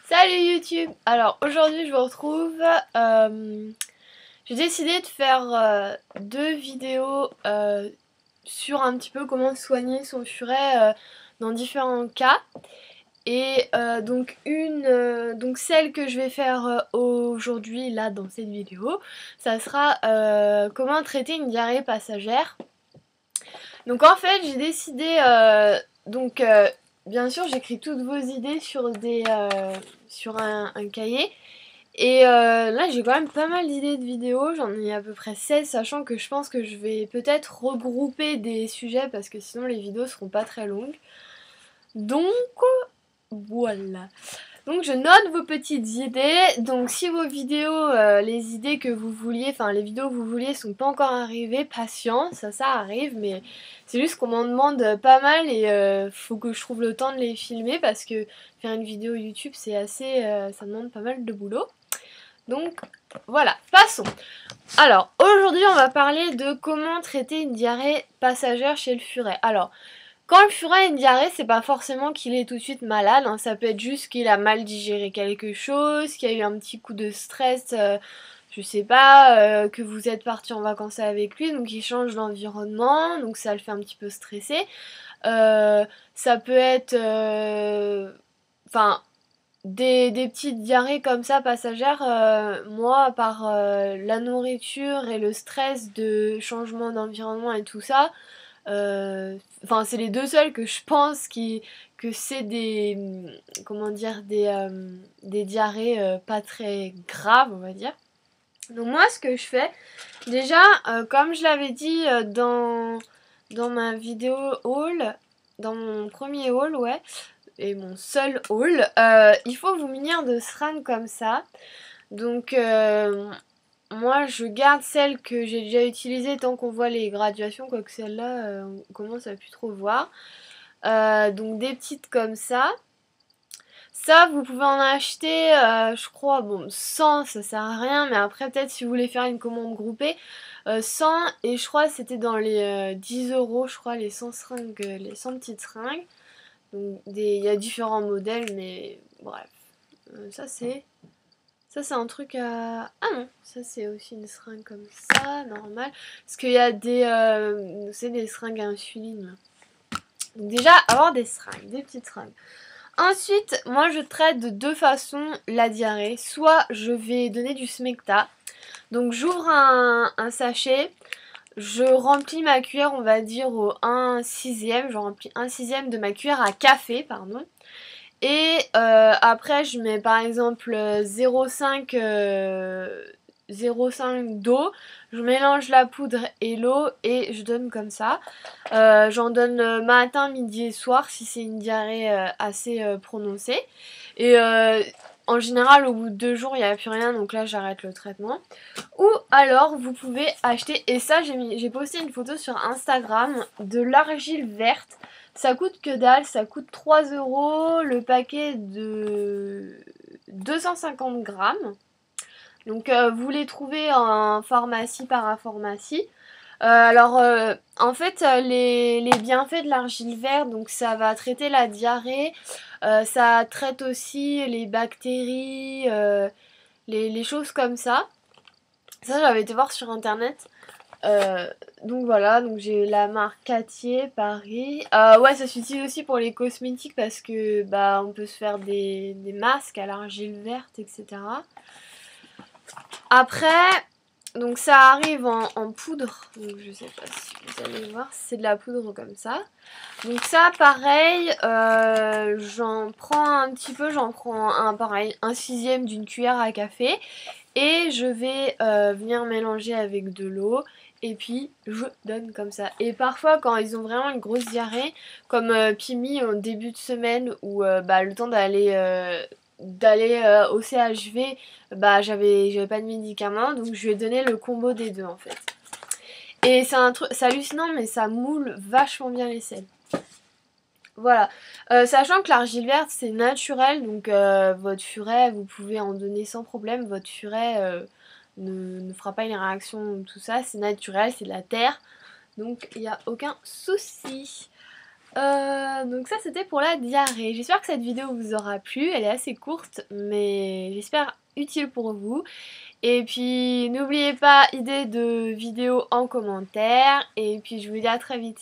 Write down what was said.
Salut YouTube! Alors aujourd'hui je vous retrouve, j'ai décidé de faire deux vidéos sur un petit peu comment soigner son furet dans différents cas. Et donc celle que je vais faire aujourd'hui là dans cette vidéo, ça sera comment traiter une diarrhée passagère. Donc en fait j'ai décidé bien sûr j'écris toutes vos idées sur sur un cahier. Et là j'ai quand même pas mal d'idées de vidéos, j'en ai à peu près 16, sachant que je pense que je vais peut-être regrouper des sujets parce que sinon les vidéos seront pas très longues. Donc voilà. Donc je note vos petites idées. Donc si vos vidéos, les idées que vous vouliez, enfin les vidéos que vous vouliez sont pas encore arrivées, patience, ça arrive, mais c'est juste qu'on m'en demande pas mal et faut que je trouve le temps de les filmer parce que faire une vidéo YouTube c'est assez, ça demande pas mal de boulot. Donc voilà, passons. Alors aujourd'hui on va parler de comment traiter une diarrhée passagère chez le furet. Alors quand le furet a une diarrhée, c'est pas forcément qu'il est tout de suite malade, hein. Ça peut être juste qu'il a mal digéré quelque chose, qu'il y a eu un petit coup de stress, je sais pas, que vous êtes parti en vacances avec lui, donc il change d'environnement, donc ça le fait un petit peu stresser. Ça peut être, enfin, des petites diarrhées comme ça passagères, moi par la nourriture et le stress de changement d'environnement et tout ça, enfin c'est les deux seuls que je pense que c'est des, comment dire, des diarrhées pas très graves on va dire. Donc moi ce que je fais, déjà comme je l'avais dit dans ma vidéo haul, dans mon premier haul, ouais, et mon seul haul, il faut vous munir de seringues comme ça. Donc moi je garde celle que j'ai déjà utilisée tant qu'on voit les graduations, quoique celle-là on commence à plus trop voir. Donc des petites comme ça. Ça vous pouvez en acheter je crois, bon 100 ça sert à rien, mais après peut-être si vous voulez faire une commande groupée, 100 et je crois c'était dans les 10 € je crois les 100 seringues, les 100 petites seringues. Donc il y a différents modèles mais bref. Ça c'est un truc à... Ah non, ça c'est aussi une seringue comme ça, normal. Parce qu'il y a des... c'est des seringues à insuline. Donc déjà, avoir des seringues, des petites seringues. Ensuite, moi je traite de deux façons la diarrhée. Soit je vais donner du Smecta. Donc j'ouvre un sachet. Je remplis ma cuillère, on va dire au 1/6. Je remplis 1/6 de ma cuillère à café, pardon. Et après je mets par exemple 0,5 d'eau, je mélange la poudre et l'eau et je donne comme ça. J'en donne matin, midi et soir si c'est une diarrhée assez prononcée. Et en général au bout de 2 jours il n'y a plus rien, donc là j'arrête le traitement. Ou alors vous pouvez acheter, et ça j'ai posté une photo sur Instagram, de l'argile verte. Ça coûte que dalle, ça coûte 3 € le paquet de 250 grammes. Donc vous les trouvez en pharmacie, parapharmacie. En fait les bienfaits de l'argile verte, donc ça va traiter la diarrhée, ça traite aussi les bactéries, les choses comme ça. Ça j'avais été voir sur internet. Donc voilà, donc j'ai la marque Cattier Paris. Ouais, ça s'utilise aussi pour les cosmétiques parce que bah on peut se faire des masques à l'argile verte, etc. Après, donc ça arrive en poudre. Donc je sais pas si vous allez voir, c'est de la poudre comme ça. Donc ça pareil, j'en prends un petit peu, j'en prends pareil, 1/6 d'une cuillère à café. Et je vais venir mélanger avec de l'eau. Et puis je donne comme ça. Et parfois quand ils ont vraiment une grosse diarrhée, comme Pimi au début de semaine où bah, le temps d'aller au CHV, bah j'avais pas de médicaments, donc je lui ai donné le combo des deux en fait. Et c'est un truc, c'est hallucinant, mais ça moule vachement bien les selles. Voilà, sachant que l'argile verte c'est naturel, donc votre furet vous pouvez en donner sans problème, votre furet ne fera pas une réaction, tout ça, c'est naturel, c'est de la terre, donc il n'y a aucun souci. Donc ça c'était pour la diarrhée. J'espère que cette vidéo vous aura plu. Elle est assez courte mais j'espère utile pour vous. Et puis n'oubliez pas idée de vidéo en commentaire. Et puis je vous dis à très vite.